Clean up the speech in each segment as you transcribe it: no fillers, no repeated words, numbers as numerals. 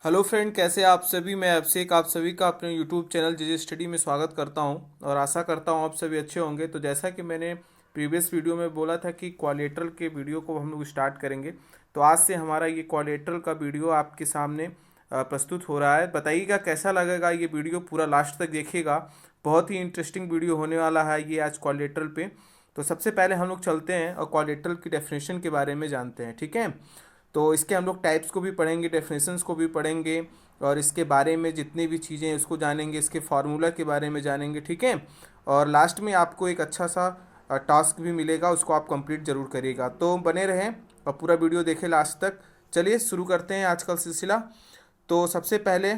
Hello friend, कैसे आप सभी। मैं अभिषेक आप सभी का अपने यूट्यूब चैनल जे जे स्टडी में स्वागत करता हूं और आशा करता हूं आप सभी अच्छे होंगे। तो जैसा कि मैंने प्रीवियस वीडियो में बोला था कि क्वालिटरल के वीडियो को हम लोग स्टार्ट करेंगे, तो आज से हमारा ये क्वालिटरल का वीडियो आपके सामने प्रस्तुत हो रहा है। बताइएगा कैसा लगेगा ये वीडियो, पूरा लास्ट तक देखिएगा। बहुत ही इंटरेस्टिंग वीडियो होने वाला है ये आज क्वालिटरल पे। तो सबसे पहले हम लोग चलते हैं और क्वालिटरल की डेफिनेशन के बारे में जानते हैं, ठीक है। तो इसके हम लोग टाइप्स को भी पढ़ेंगे, डेफिनेशंस को भी पढ़ेंगे और इसके बारे में जितनी भी चीज़ें हैं उसको जानेंगे, इसके फार्मूला के बारे में जानेंगे, ठीक है। और लास्ट में आपको एक अच्छा सा टास्क भी मिलेगा, उसको आप कंप्लीट जरूर करिएगा। तो बने रहें और पूरा वीडियो देखें लास्ट तक। चलिए शुरू करते हैं आज का सिलसिला। तो सबसे पहले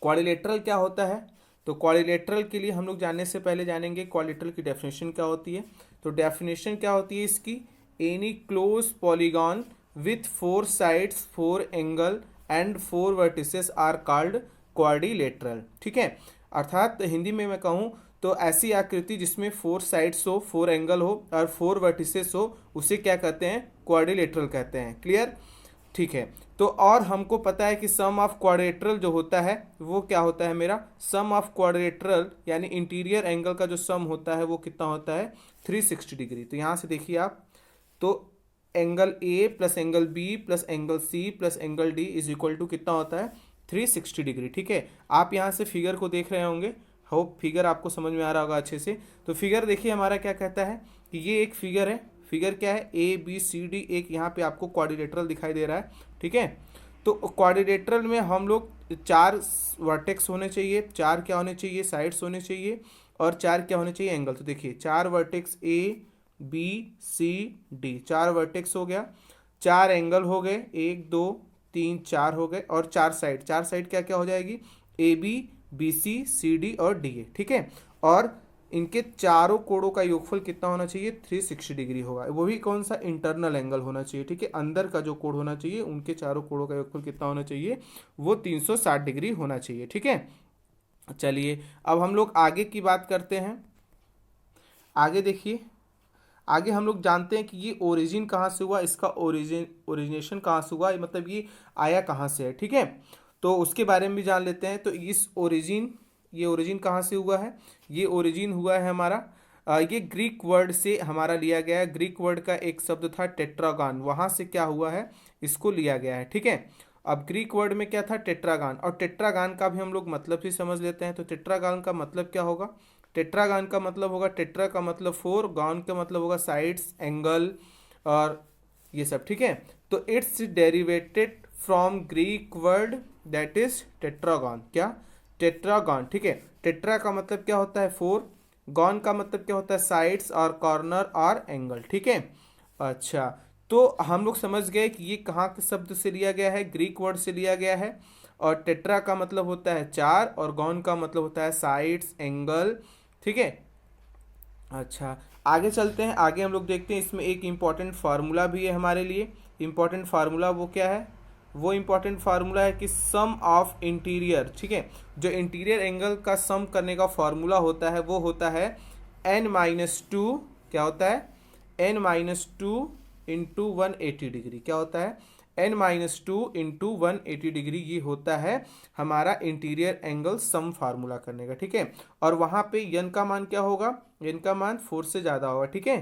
क्वाड्रिलेटरल क्या होता है। तो क्वाड्रिलेटरल के लिए हम लोग जानने से पहले जानेंगे क्वाड्रिलेटरल की डेफिनेशन क्या होती है। तो डेफिनेशन क्या होती है इसकी, any close polygon with four sides, four angle and four vertices are called quadrilateral, ठीक है। अर्थात हिंदी में मैं कहूँ तो ऐसी आकृति जिसमें फोर साइड्स हो, फोर एंगल हो और फोर वर्टिसेस हो, उसे क्या कहते हैं, क्वाड्रिलेटरल कहते हैं। क्लियर, ठीक है। तो और हमको पता है कि सम ऑफ क्वाड्रिलेटरल जो होता है वो क्या होता है, मेरा सम ऑफ क्वाड्रिलेटरल यानी इंटीरियर एंगल का जो सम होता है वो कितना होता है, 360 डिग्री। तो यहाँ से देखिए आप, तो angle A plus angle B plus angle C plus angle D is equal to कितना होता है, 360 डिग्री, ठीक है। आप यहाँ से फिगर को देख रहे होंगे, होप फिगर आपको समझ में आ रहा होगा अच्छे से। तो फिगर देखिए हमारा क्या कहता है कि ये एक फिगर है। फिगर क्या है, ए बी सी डी, एक यहाँ पे आपको क्वाड्रिलेटरल दिखाई दे रहा है, ठीक है। तो क्वाड्रिलेटरल में हम लोग चार वर्टेक्स होने चाहिए, चार क्या होने चाहिए, साइड्स होने चाहिए, और चार क्या होने चाहिए, एंगल। तो देखिए चार vertex A B C D, चार वर्टेक्स हो गया, चार एंगल हो गए, एक दो तीन चार हो गए, और चार साइड, चार साइड क्या क्या हो जाएगी, A B B C C D और डी ए, ठीक है। और इनके चारों कोणों का योगफल कितना होना चाहिए, 360 डिग्री होगा। वो भी कौन सा, इंटरनल एंगल होना चाहिए, ठीक है। अंदर का जो कोण होना चाहिए उनके चारों कोणों का योगफल कितना होना चाहिए, वो 360 डिग्री होना चाहिए, ठीक है। चलिए अब हम लोग आगे की बात करते हैं। आगे देखिए, आगे हम लोग जानते हैं कि ये ओरिजिन कहाँ से हुआ, इसका ओरिजिनेशन कहाँ से हुआ, मतलब ये आया कहाँ से है, ठीक है। तो उसके बारे में भी जान लेते हैं। तो इस ओरिजिन, ये ओरिजिन कहाँ से हुआ है, ये ओरिजिन हुआ है हमारा ये ग्रीक वर्ड से हमारा लिया गया है। ग्रीक वर्ड का एक शब्द था टेट्रागान, वहाँ से क्या हुआ है, इसको लिया गया है, ठीक है। अब ग्रीक वर्ड में क्या था, टेट्रागान, और टेट्रागान का भी हम लोग मतलब भी समझ लेते हैं। तो टेट्रागान का मतलब क्या होगा, टेट्रागान का मतलब होगा, टेट्रा का मतलब फोर, गान का मतलब होगा साइड्स, एंगल और ये सब, ठीक है। तो it's derivated from Greek word that is tetragon, क्या, टेट्रागॉन, ठीक है। टेट्रा का मतलब क्या होता है, फोर, गॉन का मतलब क्या होता है, साइड्स और कॉर्नर और एंगल, ठीक है। अच्छा, तो हम लोग समझ गए कि ये कहाँ के शब्द से लिया गया है, ग्रीक वर्ड से लिया गया है। और टेट्रा का मतलब होता है चार, और गॉन का मतलब होता है साइड्स, एंगल, ठीक है। अच्छा, आगे चलते हैं। आगे हम लोग देखते हैं, इसमें एक इम्पॉर्टेंट फार्मूला भी है हमारे लिए। इम्पॉर्टेंट फार्मूला वो क्या है, वो इम्पॉर्टेंट फार्मूला है कि सम ऑफ इंटीरियर, ठीक है। जो इंटीरियर एंगल का सम करने का फार्मूला होता है वो होता है n-2, क्या होता है, n-2 इंटू 180 डिग्री, क्या होता है, n-2 इंटू 180 डिग्री, ये होता है हमारा इंटीरियर एंगल सम फार्मूला करने का, ठीक है। और वहाँ पे n का मान क्या होगा, n का मान 4 से ज़्यादा होगा, ठीक है,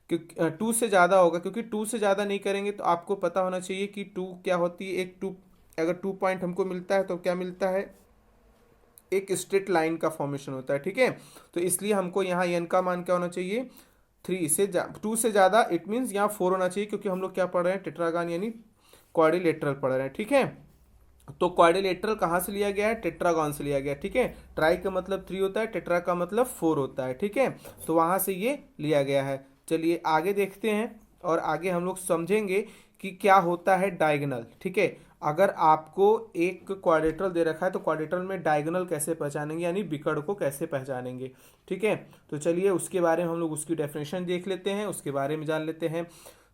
क्योंकि 2 से ज़्यादा होगा, क्योंकि 2 से ज़्यादा नहीं करेंगे तो आपको पता होना चाहिए कि 2 क्या होती है, एक 2, अगर 2 पॉइंट हमको मिलता है तो क्या मिलता है, एक स्ट्रेट लाइन का फॉर्मेशन होता है, ठीक है। तो इसलिए हमको यहाँ n का मान क्या होना चाहिए, 2 से ज़्यादा, इट मीन्स यहाँ 4 होना चाहिए, क्योंकि हम लोग क्या पढ़ रहे हैं, टेट्रागान यानी क्वाड्रिलेटरल पढ़ रहे हैं, ठीक है। तो क्वाड्रिलेटरल कहाँ से लिया गया है, टेट्रागॉन से लिया गया है, ठीक है। ट्राई का मतलब 3 होता है, टेट्रा का मतलब 4 होता है, ठीक है। तो वहाँ से ये लिया गया है। चलिए आगे देखते हैं और आगे हम लोग समझेंगे कि क्या होता है डायगोनल, ठीक है। अगर आपको एक क्वाड्रेटरल दे रखा है तो क्वाड्रेटरल में डायगोनल कैसे पहचानेंगे, यानी विकर्ण को कैसे पहचानेंगे, ठीक है। तो चलिए उसके बारे में हम लोग उसकी डेफिनेशन देख लेते हैं, उसके बारे में जान लेते हैं।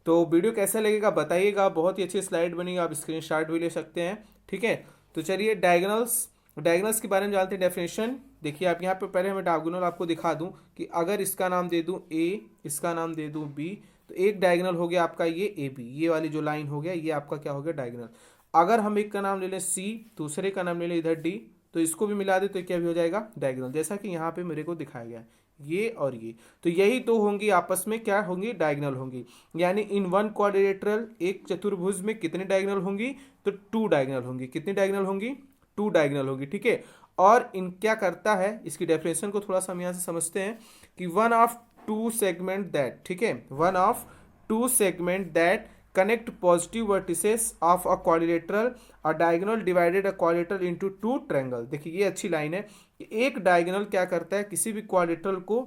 तो वीडियो कैसा लगेगा बताइएगा, बहुत ही अच्छी स्लाइड बनी, आप स्क्रीनशॉट भी ले सकते हैं, ठीक है। तो चलिए डायगोनल्स, डायगोनल्स के बारे में जानते हैं डेफिनेशन। देखिए आप यहाँ पे, पहले मैं डायगोनल आपको दिखा दूं कि अगर इसका नाम दे दूं ए, इसका नाम दे दूं बी, तो एक डायगोनल हो गया आपका ये ए बी, ये वाली जो लाइन हो गया ये आपका क्या हो गया, डायगोनल। अगर हम एक का नाम ले लें सी, दूसरे का नाम ले लें इधर डी, तो इसको भी मिला दे तो क्या भी हो जाएगा, डायगोनल, जैसा कि यहाँ पे मेरे को दिखाया गया है, ये और ये। तो यही दो होंगी आपस में क्या होंगी, डायगोनल होंगी। यानी इन वन क्वाड्रिलेटरल, एक चतुर्भुज में कितने डायगोनल होंगी, तो टू डायगोनल होंगी। कितनी डायगोनल होंगी, टू डायगोनल होंगी, ठीक है। और इन क्या करता है, इसकी डेफिनेशन को थोड़ा सा हम यहाँ से समझते हैं कि one of two segment that, ठीक है, one of two segment that connect positive vertices of a quadrilateral, a diagonal divided a quadrilateral into two triangle। देखिए ये अच्छी लाइन है कि एक डायगोनल क्या करता है, किसी भी क्वाड्रिलेटरल को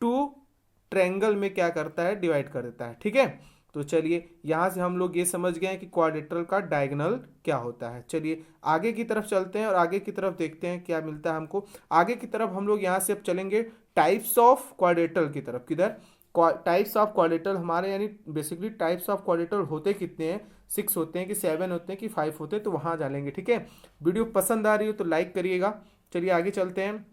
टू ट्रायंगल में क्या करता है, डिवाइड कर देता है, ठीक है। तो चलिए यहाँ से हम लोग ये समझ गए हैं कि क्वाड्रिलेटरल का डायगोनल क्या होता है। चलिए आगे की तरफ चलते हैं और आगे की तरफ देखते हैं क्या मिलता है हमको। आगे की तरफ हम लोग यहाँ से अब चलेंगे टाइप्स ऑफ क्वाड्रिलेटरल की तरफ। किधर, टाइप्स ऑफ क्वाड्रिलेटरल हमारे, यानी बेसिकली टाइप्स ऑफ क्वाड्रिलेटरल होते कितने हैं, 6 होते हैं कि 7 होते हैं कि 5 होते हैं, तो वहाँ जानेंगे, ठीक है। वीडियो पसंद आ रही हो तो लाइक करिएगा। चलिए आगे चलते हैं।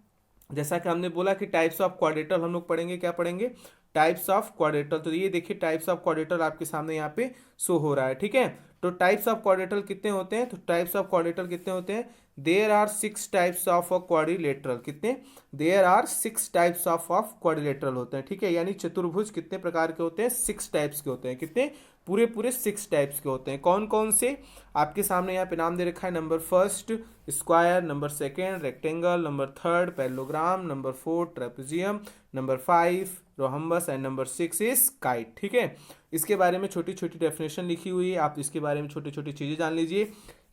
जैसा कि हमने बोला कि टाइप्स ऑफ क्वाड्रिलेटरल हम लोग पढ़ेंगे, क्या पढ़ेंगे, टाइप्स ऑफ क्वाड्रिलेटरल। तो ये देखिए टाइप्स ऑफ क्वाड्रिलेटरल आपके सामने यहाँ पे शो हो रहा है, ठीक है। तो टाइप्स ऑफ क्वाड्रिलेटरल कितने होते हैं, तो टाइप्स ऑफ क्वाड्रिलेटरल कितने होते हैं, there are 6 types of a quadrilateral. कितने, there are 6 types of quadrilateral होते हैं, ठीक है। यानी चतुर्भुज कितने प्रकार के होते हैं, 6 टाइप्स के होते हैं। कितने, पूरे पूरे 6 टाइप्स के होते हैं। कौन कौन से, आपके सामने यहाँ पे नाम दे रखा है। Number first square, number second rectangle, number third parallelogram, number 4 trapezium, number 5 rhombus and number 6 is kite, ठीक है। इसके बारे में छोटी छोटी डेफिनेशन लिखी हुई है, आप इसके बारे में छोटी छोटी चीज़ें जान लीजिए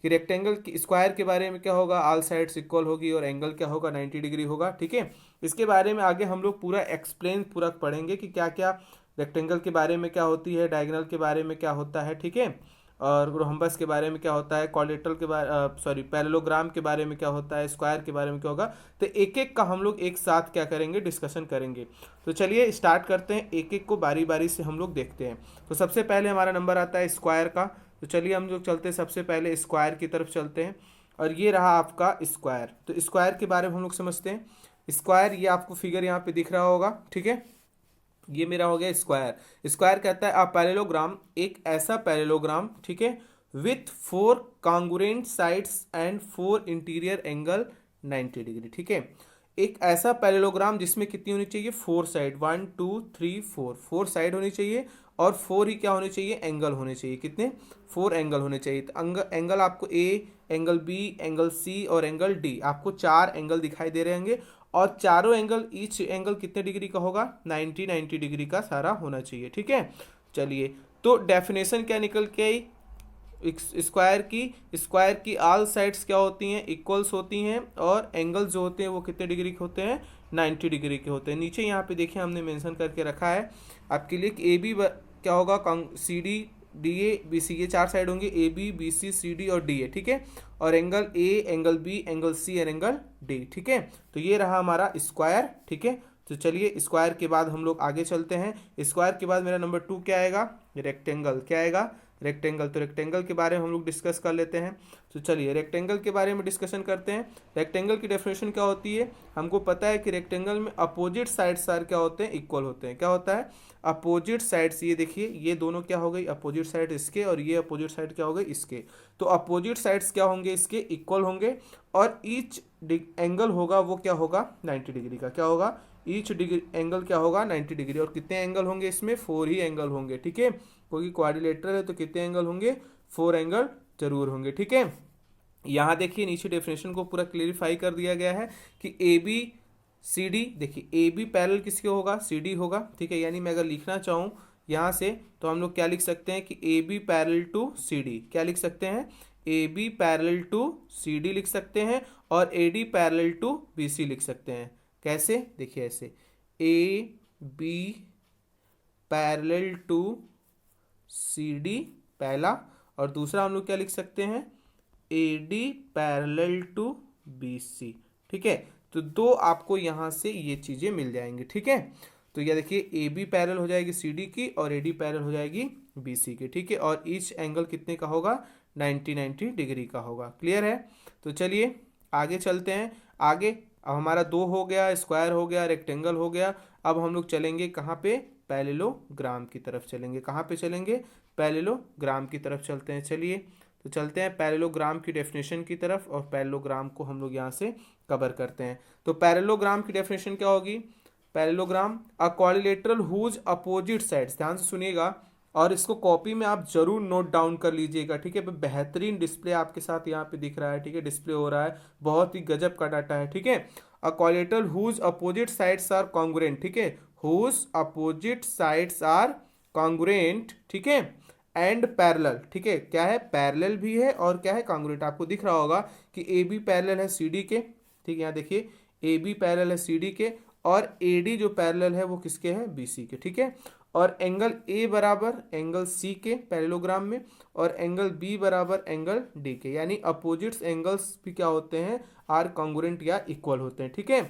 कि रेक्टेंगल की स्क्वायर के बारे में क्या होगा, ऑल साइड्स इक्वल होगी और एंगल क्या होगा, 90 डिग्री होगा, ठीक है। इसके बारे में आगे हम लोग पूरा एक्सप्लेन पूरा पढ़ेंगे कि क्या क्या रेक्टेंगल के बारे में क्या होती है, डायगोनल के बारे में क्या होता है, ठीक है, और रोहम्बस के बारे में क्या होता है, क्वाड्रिलेटरल के बारे सॉरी पैरेललोग्राम के बारे में क्या होता है, स्क्वायर के बारे में क्या होगा। तो एक एक का हम लोग एक साथ क्या करेंगे, डिस्कशन करेंगे। तो चलिए स्टार्ट करते हैं, एक एक को बारी बारी से हम लोग देखते हैं। तो सबसे पहले हमारा नंबर आता है स्क्वायर का। तो चलिए हम लोग चलते हैं, सबसे पहले स्क्वायर की तरफ चलते हैं। और ये रहा आपका स्क्वायर। तो स्क्वायर के बारे में हम लोग समझते हैं। स्क्वायर, ये आपको फिगर यहाँ पे दिख रहा होगा, ठीक है, ये मेरा हो गया स्क्वायर। स्क्वायर कहता है पैरेललोग्राम, एक ऐसा पैरेललोग्राम, ठीक है, with 4 congruent sides and 4 interior angle 90 degree, ठीक है। एक ऐसा पैरेललोग्राम जिसमें कितनी होनी चाहिए, 4 साइड, 1 2 3 4, 4 साइड होनी चाहिए और 4 ही क्या होने चाहिए, एंगल होने चाहिए। कितने, 4 एंगल होने चाहिए। तो एंगल आपको ए, एंगल बी, एंगल सी और एंगल डी, आपको 4 एंगल दिखाई दे रहे होंगे। और चारों एंगल, ईच एंगल कितने डिग्री का होगा, 90 डिग्री का सारा होना चाहिए, ठीक है। चलिए तो डेफिनेशन क्या निकल के आई स्क्वायर की ऑल साइड्स क्या होती हैं, इक्वल्स होती हैं, और एंगल्स जो होते हैं वो कितने डिग्री के होते हैं, 90 डिग्री के होते हैं। नीचे यहाँ पे देखिए हमने मेंशन करके रखा है आपके लिए कि ए बी क्या होगा, C D D A B C, ये 4 साइड होंगे, A B B C C D और डी ए, ठीक है। और angle A, angle B, angle C और एंगल डी, ठीक है। तो ये रहा हमारा स्क्वायर, ठीक है। तो चलिए स्क्वायर के बाद हम लोग आगे चलते हैं। स्क्वायर के बाद मेरा नंबर 2 क्या आएगा, रेक्टेंगल। क्या आएगा, रेक्टेंगल। तो रेक्टेंगल के बारे में हम लोग डिस्कस कर लेते हैं। तो चलिए रेक्टेंगल के बारे में डिस्कशन करते हैं। रेक्टेंगल की डेफिनेशन क्या होती है, हमको पता है कि रेक्टेंगल में अपोजिट साइड्स सारे क्या होते हैं, इक्वल होते हैं। क्या होता है, अपोजिट साइड्स, ये देखिए ये दोनों क्या हो गई, अपोजिट साइड इसके, और ये अपोजिट साइड क्या हो गई, इसके। तो अपोजिट साइड्स क्या होंगे, इसके इक्वल होंगे, और ईच एंगल होगा वो क्या होगा, 90 डिग्री का। क्या होगा, ईच डिग्री एंगल क्या होगा, 90 डिग्री। और कितने एंगल होंगे इसमें, 4 ही एंगल होंगे, ठीक है, क्योंकि क्वाड्रिलेटरल है तो कितने एंगल होंगे, 4 एंगल जरूर होंगे, ठीक है। यहाँ देखिए नीचे डेफिनेशन को पूरा क्लियरिफाई कर दिया गया है कि ए बी सी डी, देखिए ए बी पैरेलल किसके होगा, सी डी होगा, ठीक है। यानी मैं अगर लिखना चाहूँ यहाँ से तो हम लोग क्या लिख सकते हैं कि A B parallel to C D, क्या लिख सकते हैं, A B parallel to C D लिख सकते हैं, और A D parallel to B C लिख सकते हैं। कैसे, देखिए ऐसे, A B parallel to C D पहला, और दूसरा हम लोग क्या लिख सकते हैं, A D parallel to B C, ठीक है। तो दो आपको यहाँ से ये चीज़ें मिल जाएंगी, ठीक है। तो ये देखिए ए बी पैरेलल हो जाएगी सी डी की, और ए डी पैरेलल हो जाएगी बी सी की, ठीक है। और ईच एंगल कितने का होगा, 90 डिग्री का होगा। क्लियर है। तो चलिए आगे चलते हैं। आगे अब हमारा 2 हो गया, स्क्वायर हो गया, रेक्टेंगल हो गया। अब हम लोग चलेंगे कहाँ पे, पैरेललोग्राम की तरफ चलेंगे। कहाँ पे चलेंगे, पैरेललोग्राम की तरफ चलते हैं। चलिए तो चलते हैं पैरेललोग्राम की डेफिनेशन की तरफ और पैरेललोग्राम को हम लोग यहाँ से कवर करते हैं। तो पैरेललोग्राम की डेफिनेशन क्या होगी? Parallelogram a quadrilateral whose opposite sides, ध्यान से सुनिएगा और इसको कॉपी में आप जरूर नोट डाउन कर लीजिएगा, ठीक है। बेहतरीन डिस्प्ले आपके साथ यहाँ पे दिख रहा है, ठीक है, डिस्प्ले हो रहा है, बहुत ही गजब का डाटा है, ठीक है। A quadrilateral whose opposite sides are congruent, ठीक है, whose opposite sides are congruent, ठीक है, एंड पैरेलल, ठीक है, क्या है, पैरेलल भी है और क्या है, कॉन्ग्रुएंट। आपको दिख रहा होगा कि ए बी पैरेलल है सी डी के, ठीक है, यहाँ देखिए ए बी पैरेलल है सी डी के और ए डी जो पैरेलल है वो किसके है, बी सी के, ठीक है। और एंगल ए बराबर एंगल सी के पैरेललोग्राम में और एंगल बी बराबर एंगल डी के, यानी अपोजिट्स एंगल्स भी क्या होते हैं, आर कॉन्ग्रुएंट या इक्वल होते हैं, ठीक है।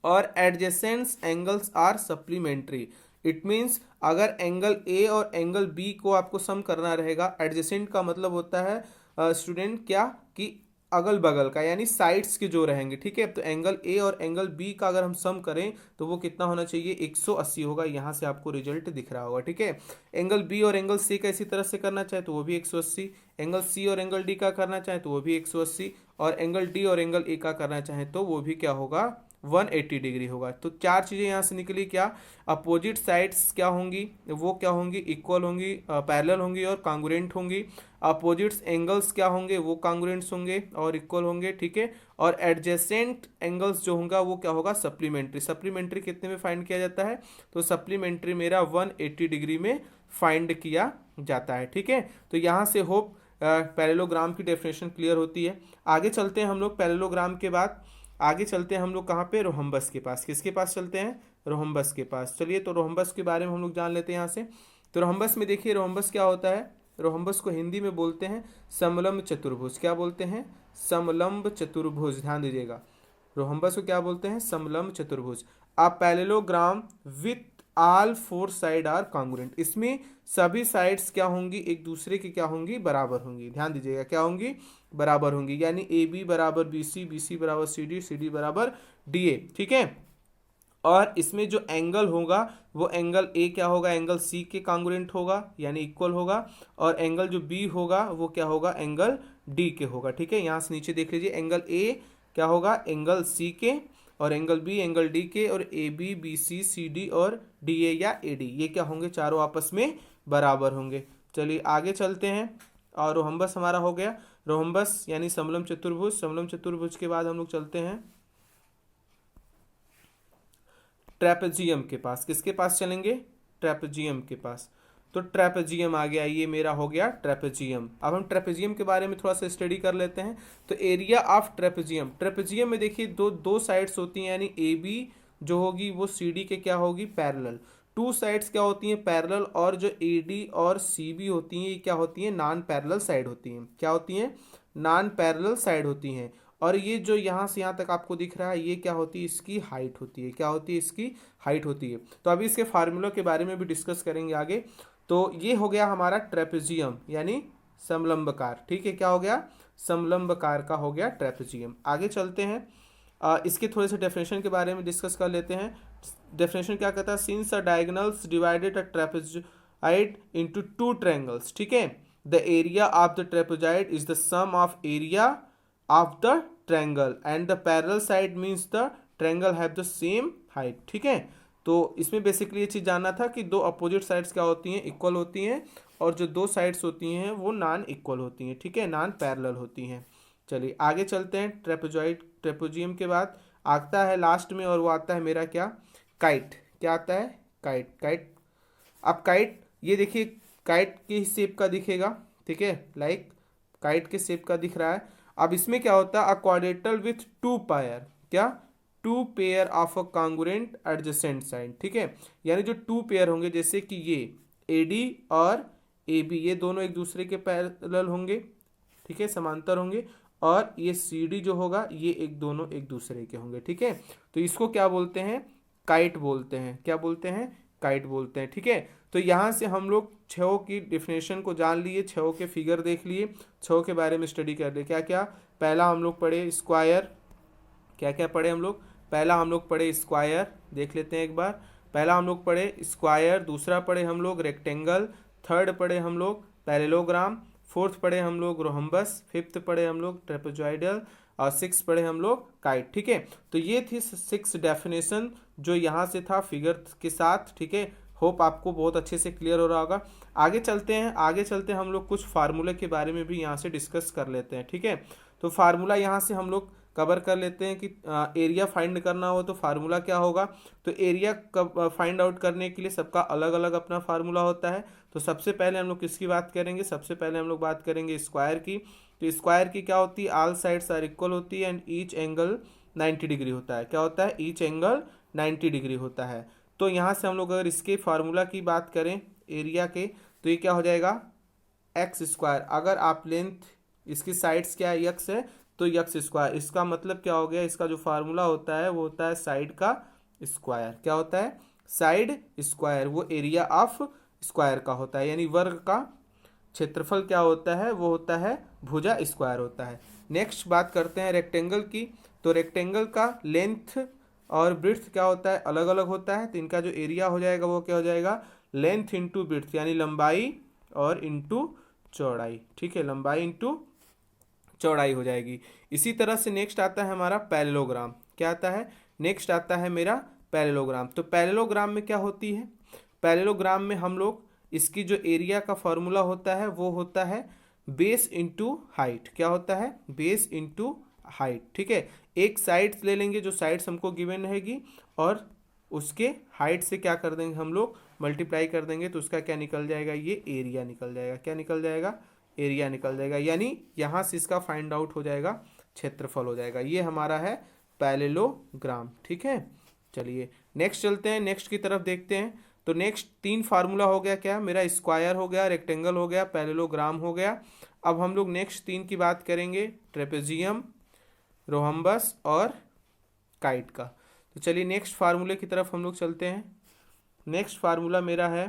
और adjacents angles are supplementary, it means अगर एंगल ए और एंगल बी को आपको सम करना रहेगा, एडजेसेंट का मतलब होता है स्टूडेंट क्या कि अगल बगल का, यानी साइड्स के जो रहेंगे, ठीक है। तो एंगल ए और एंगल बी का अगर हम सम करें तो वो कितना होना चाहिए, 180 होगा, यहाँ से आपको रिजल्ट दिख रहा होगा, ठीक है। एंगल बी और एंगल सी का इसी तरह से करना चाहे तो वो भी 180, एंगल सी और एंगल डी का करना चाहे तो वो भी 180 और एंगल डी और एंगल ए का करना चाहे तो वो भी क्या होगा, 180 डिग्री होगा। तो चार चीज़ें यहाँ से निकली, क्या, अपोजिट साइड्स क्या होंगी, वो क्या होंगी, इक्वल होंगी, पैरेलल होंगी और कॉन्ग्रुएंट होंगी। अपोजिट्स एंगल्स क्या होंगे, वो कॉन्ग्रुएंट्स होंगे और इक्वल होंगे, ठीक है। और एडजेसेंट एंगल्स जो होगा वो क्या होगा, सप्लीमेंट्री। सप्लीमेंट्री कितने में फाइंड किया जाता है, तो सप्लीमेंट्री मेरा 180 डिग्री में फाइंड किया जाता है, ठीक है। तो यहाँ से होप पैरेललोग्राम की डेफिनेशन क्लियर होती है। आगे चलते हैं हम लोग पैरेललोग्राम के बाद, आगे चलते हैं हम लोग कहाँ पे, रोहम्बस के पास। किसके पास चलते हैं, रोहम्बस के पास। चलिए तो रोहम्बस के बारे में हम लोग जान लेते हैं यहाँ से। तो रोहम्बस में देखिए, रोहम्बस क्या होता है, रोहम्बस को हिंदी में बोलते हैं समलंब चतुर्भुज। क्या बोलते हैं, समलंब चतुर्भुज, ध्यान दीजिएगा, रोहम्बस को क्या बोलते हैं, समलंब चतुर्भुज। A parallelogram with all four side are congruent, इसमें सभी साइड्स क्या होंगी, एक दूसरे की क्या होंगी, बराबर होंगी, ध्यान दीजिएगा, क्या होंगी, बराबर होंगी, यानी ए बी बराबर बी सी, बी सी बराबर सी डी, सी डी बराबर डी ए, ठीक है। और इसमें जो एंगल होगा वो एंगल ए क्या होगा, एंगल सी के कॉन्ग्रुएंट होगा यानी इक्वल होगा, और एंगल जो बी होगा वो क्या होगा, एंगल डी के होगा, ठीक है। यहाँ से नीचे देख लीजिए, एंगल ए क्या होगा, एंगल सी के, और एंगल बी एंगल डी के, और A B B C C D और डी ए या ए डी, ये क्या होंगे, चारों आपस में बराबर होंगे। चलिए आगे चलते हैं, और रोहम्बस हमारा हो गया, रोहम्बस यानी समलंब चतुर्भुज। समलंब चतुर्भुज के बाद हम लोग चलते हैं ट्रेपेजियम के पास। किसके पास चलेंगे, ट्रेपेजियम के पास। तो ट्रेपेजियम आ गया, ये मेरा हो गया ट्रेपेजियम। अब हम ट्रेपेजियम के बारे में थोड़ा सा स्टडी कर लेते हैं। तो एरिया ऑफ ट्रेपेजियम, ट्रेपेजियम में देखिए दो साइड्स होती हैं, यानी ए बी जो होगी वो सी डी के क्या होगी, पैरेलल। टू साइड्स क्या होती हैं, पैरेलल, और जो ए डी और सी बी होती हैं ये क्या होती हैं, नॉन पैरेलल साइड होती हैं। क्या होती हैं, नॉन पैरेलल साइड होती हैं। और ये जो यहाँ से यहाँ तक आपको दिख रहा है ये क्या होती है, इसकी हाइट होती है। क्या होती है, इसकी हाइट होती है। तो अभी इसके फार्मूला के बारे में भी डिस्कस करेंगे आगे। तो ये हो गया हमारा ट्रेपेजियम यानी समलंबकार, ठीक है। क्या हो गया, समलंबकार का हो गया ट्रेपेजियम। आगे चलते हैं, इसके थोड़े से डेफिनेशन के बारे में डिस्कस कर लेते हैं। डेफिनेशन क्या कहता है, since a diagonals divided a trapezoid into two triangles, ठीक है, the area of the trapezoid is the sum of area of the triangle and the parallel side means the triangle have the same height, ठीक है। तो इसमें basically ये चीज़ जानना था कि दो अपोजिट साइड्स क्या होती हैं, इक्वल होती हैं, और जो दो साइड्स होती हैं वो नॉन इक्वल होती हैं, ठीक है, नॉन पैरेलल होती हैं। चलिए आगे चलते हैं, ट्रेपेजियम के बाद आता है लास्ट में, और वो आता है मेरा क्या, काइट। क्या आता है, काइट। काइट, अब काइट ये देखिए काइट के शेप का दिखेगा, ठीक है, लाइक काइट के शेप का दिख रहा है। अब इसमें क्या होता है, a quadrilateral with two pair, क्या, two pair of a congruent adjacent side, ठीक है, यानी जो टू पेयर होंगे, जैसे कि ये ए डी और ए बी, ये दोनों एक दूसरे के पैरेलल होंगे, ठीक है, समांतर होंगे, और ये सी डी जो होगा ये दोनों एक दूसरे के होंगे, ठीक है। तो इसको क्या बोलते हैं, काइट बोलते हैं। क्या बोलते हैं, काइट बोलते हैं, ठीक है। तो यहाँ से हम लोग छहों की डिफिनेशन को जान लिए, छहों के फिगर देख लिए, छहों के बारे में स्टडी कर लिए। क्या क्या, पहला हम लोग पढ़े स्क्वायर, क्या क्या पढ़े हम लोग, पहला हम लोग पढ़े स्क्वायर, देख लेते हैं एक बार। पहला हम लोग पढ़े स्क्वायर, दूसरा पढ़े हम लोग रेक्टेंगल, थर्ड पढ़े हम लोग पैरेललोग्राम, फोर्थ पढ़े हम लोग रोहम्बस, फिफ्थ पढ़े हम लोग ट्रेपेजॉइडल और सिक्स पढ़े हम लोग काइट। ठीक है, तो ये थी 6 डेफिनेशन जो यहाँ से था फिगर के साथ। ठीक है, होप आपको बहुत अच्छे से क्लियर हो रहा होगा। आगे चलते हैं, आगे चलते हैं हम लोग कुछ फार्मूले के बारे में भी यहाँ से डिस्कस कर लेते हैं। ठीक है, तो फार्मूला यहाँ से हम लोग कवर कर लेते हैं कि एरिया फाइंड करना हो तो फार्मूला क्या होगा। तो एरिया फाइंड आउट करने के लिए सबका अलग अलग अपना फार्मूला होता है। तो सबसे पहले हम लोग किसकी बात करेंगे, सबसे पहले हम लोग बात करेंगे स्क्वायर की। तो स्क्वायर की क्या होती है, ऑल साइड्स आर इक्वल होती है एंड ईच एंगल 90 डिग्री होता है। क्या होता है, ईच एंगल 90 डिग्री होता है। तो यहाँ से हम लोग अगर इसके फार्मूला की बात करें एरिया के, तो ये क्या हो जाएगा, एक्स स्क्वायर। अगर आप लेंथ इसकी साइड्स क्या है, यक्स है, तो यक्स स्क्वायर। इसका मतलब क्या हो गया, इसका जो फार्मूला होता है वो होता है साइड का स्क्वायर। क्या होता है, साइड स्क्वायर। वो एरिया ऑफ स्क्वायर का होता है, यानी वर्ग का क्षेत्रफल क्या होता है, वो होता है भुजा स्क्वायर होता है। नेक्स्ट बात करते हैं रेक्टेंगल की। तो रेक्टेंगल का लेंथ और ब्रिड्थ क्या होता है, अलग अलग होता है। तो इनका जो एरिया हो जाएगा वो क्या हो जाएगा, लेंथ इंटू ब्रिड्थ, यानी लंबाई और इंटू चौड़ाई। ठीक है, लंबाई इंटू चौड़ाई हो जाएगी। इसी तरह से नेक्स्ट आता है हमारा पैरेललोग्राम। क्या आता है, नेक्स्ट आता है मेरा पैरेललोग्राम। तो पैरेललोग्राम में क्या होती है, पैरेललोग्राम में हम लोग इसकी जो एरिया का फॉर्मूला होता है वो होता है बेस इंटू हाइट। क्या होता है, बेस इंटू हाइट। ठीक है, एक साइड्स ले लेंगे जो साइड्स हमको गिवन रहेगी और उसके हाइट से क्या कर देंगे हम लोग, मल्टीप्लाई कर देंगे, तो उसका क्या निकल जाएगा, ये एरिया निकल जाएगा। क्या निकल जाएगा, एरिया निकल जाएगा। यानी यहाँ से इसका फाइंड आउट हो जाएगा, क्षेत्रफल हो जाएगा। ये हमारा है पैरेललोग्राम। ठीक है, चलिए नेक्स्ट चलते हैं, नेक्स्ट की तरफ देखते हैं। तो नेक्स्ट 3 फार्मूला हो गया, क्या मेरा, स्क्वायर हो गया, रेक्टेंगल हो गया, पैरेललोग्राम हो गया। अब हम लोग नेक्स्ट 3 की बात करेंगे, ट्रेपेजियम, रोहम्बस और काइट का। तो चलिए नेक्स्ट फार्मूले की तरफ हम लोग चलते हैं। नेक्स्ट फार्मूला मेरा है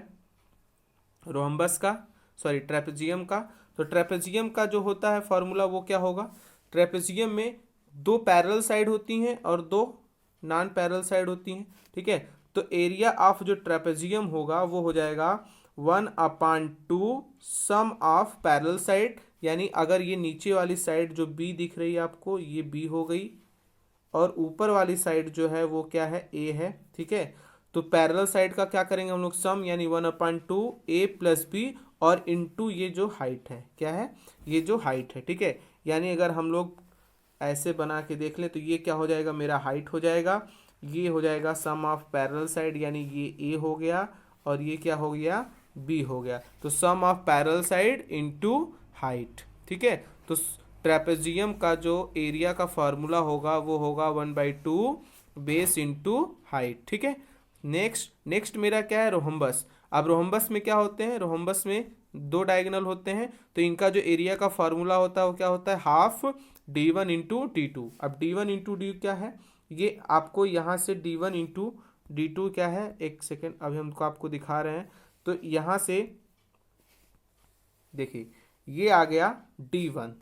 रोहम्बस का, सॉरी ट्रेपेजियम का। तो ट्रेपेजियम का जो होता है फार्मूला वो क्या होगा, ट्रेपेजियम में 2 पैरेलल साइड होती हैं और 2 नॉन पैरेलल साइड होती हैं। ठीक है, तो एरिया ऑफ जो ट्रेपेजियम होगा वो हो जाएगा 1/2 सम ऑफ पैरेलल साइड। यानी अगर ये नीचे वाली साइड जो बी दिख रही है आपको, ये बी हो गई, और ऊपर वाली साइड जो है वो क्या है, ए है। ठीक है, तो पैरेलल साइड का क्या करेंगे हम लोग, सम, यानी 1/2 ए प्लस बी और इंटू ये जो हाइट है, क्या है, ये जो हाइट है। ठीक है, यानी अगर हम लोग ऐसे बना के देख लें तो ये क्या हो जाएगा, मेरा हाइट हो जाएगा। ये हो जाएगा सम ऑफ पैरेलल साइड, यानी ये ए हो गया और ये क्या हो गया, बी हो गया। तो sum of parallel side into height. ठीक है, तो ट्रेपेजियम का जो एरिया का फार्मूला होगा वो होगा 1/2 बेस इंटू हाइट। ठीक है, नेक्स्ट मेरा क्या है, रोहम्बस। अब रोहम्बस में क्या होते हैं, रोहम्बस में 2 डायगोनल होते हैं। तो इनका जो एरिया का फार्मूला होता है वो क्या होता है, हाफ d1 इंटू d2। अब d1 इंटू डी क्या है, ये आपको यहाँ से d1 इंटू d2 क्या है, एक सेकेंड अभी हमको आपको दिखा रहे हैं। तो यहाँ से देखिए ये आ गया d1,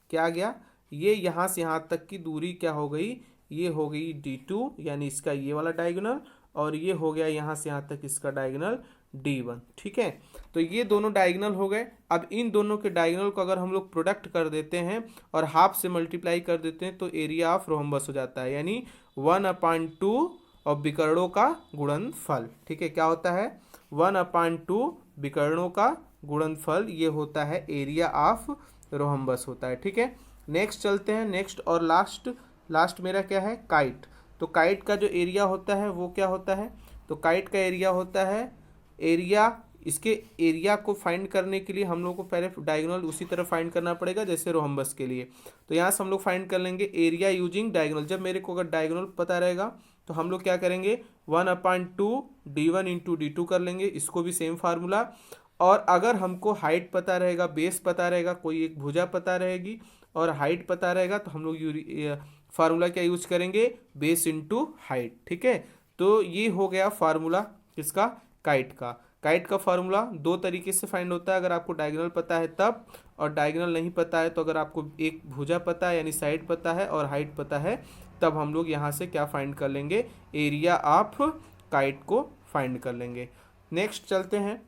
क्या आ गया, ये यहाँ से यहाँ तक की दूरी क्या हो गई, ये हो गई d2, यानी इसका ये वाला डायगोनल, और ये हो गया यहाँ से यहाँ तक इसका डायगोनल d1। ठीक है, तो ये दोनों डायगोनल हो गए। अब इन दोनों के डायगोनल को अगर हम लोग प्रोडक्ट कर देते हैं और हाफ से मल्टीप्लाई कर देते हैं तो एरिया ऑफ रोहम्बस हो जाता है, यानी 1/2 और विकर्णों का गुणनफल। ठीक है, क्या होता है, 1/2 विकर्णों का गुणनफल, ये होता है एरिया ऑफ रोहम्बस होता है। ठीक है, नेक्स्ट चलते हैं, नेक्स्ट और लास्ट मेरा क्या है, काइट। तो काइट का जो एरिया होता है वो क्या होता है, तो काइट का एरिया होता है, एरिया, इसके एरिया को फाइंड करने के लिए हम लोग को पहले डायगोनल उसी तरह फाइंड करना पड़ेगा जैसे रोहम्बस के लिए। तो यहाँ से हम लोग फाइंड कर लेंगे एरिया यूजिंग डायगोनल। जब मेरे को अगर डायगोनल पता रहेगा तो हम लोग क्या करेंगे, 1/2 d1 इंटू d2 कर लेंगे, इसको भी सेम फार्मूला। और अगर हमको हाइट पता रहेगा, बेस पता रहेगा, कोई एक भुजा पता रहेगी और हाइट पता रहेगा, तो हम लोग फार्मूला क्या यूज करेंगे, बेस इंटू हाइट। ठीक है, तो ये हो गया फार्मूला किसका, काइट का। काइट का फार्मूला 2 तरीके से फाइंड होता है, अगर आपको डायगोनल पता है तब, और डायगोनल नहीं पता है तो अगर आपको एक भुजा पता है यानी साइड पता है और हाइट पता है, तब हम लोग यहाँ से क्या फाइंड कर लेंगे, एरिया ऑफ काइट को फाइंड कर लेंगे। नेक्स्ट चलते हैं,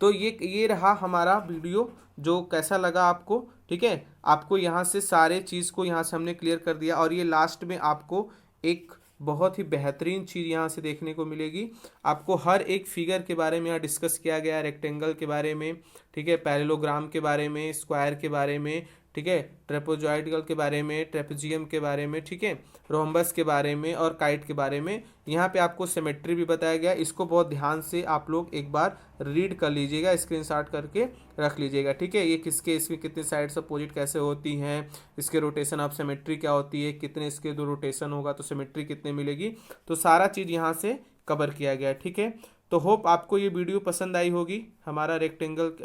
तो ये रहा हमारा वीडियो, जो कैसा लगा आपको, ठीक है। आपको यहाँ से सारे चीज़ को यहाँ से हमने क्लियर कर दिया, और ये लास्ट में आपको एक बहुत ही बेहतरीन चीज़ यहाँ से देखने को मिलेगी। आपको हर एक फिगर के बारे में यहाँ डिस्कस किया गया, रेक्टेंगल के बारे में, ठीक है, पैरेललोग्राम के बारे में, स्क्वायर के बारे में, ठीक है, ट्रेपेजॉइडल के बारे में, ट्रेपेजियम के बारे में, ठीक है, रोम्बस के बारे में और काइट के बारे में। यहाँ पे आपको सिमेट्री भी बताया गया। इसको बहुत ध्यान से आप लोग एक बार रीड कर लीजिएगा, स्क्रीनशॉट करके रख लीजिएगा, ठीक है। ये किसके इसकी कितनी साइड्स अपोजिट कैसे होती हैं, इसके रोटेशन ऑफ सिमेट्री क्या होती है, कितने इसके दो रोटेशन होगा तो सिमेट्री कितने मिलेगी, तो सारा चीज़ यहाँ से कवर किया गया है, ठीक है। तो होप आपको ये वीडियो पसंद आई होगी, हमारा रेक्टेंगल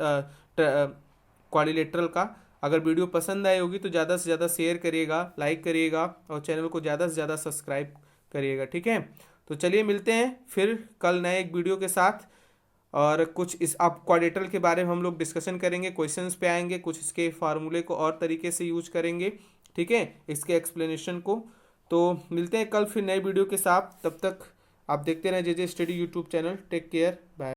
क्वाड्रिलेटरल का। अगर वीडियो पसंद आई होगी तो ज़्यादा से ज़्यादा शेयर करिएगा, लाइक करिएगा, और चैनल को ज़्यादा से ज़्यादा सब्सक्राइब करिएगा, ठीक है। तो चलिए मिलते हैं फिर कल नए एक वीडियो के साथ, और कुछ इस अब क्वाड्रेटर के बारे में हम लोग डिस्कशन करेंगे, क्वेश्चंस पे आएंगे, कुछ इसके फार्मूले को और तरीके से यूज करेंगे, ठीक है, इसके एक्सप्लेनेशन को। तो मिलते हैं कल फिर नए वीडियो के साथ, तब तक आप देखते रहें J J study YouTube channel. Take care, bye.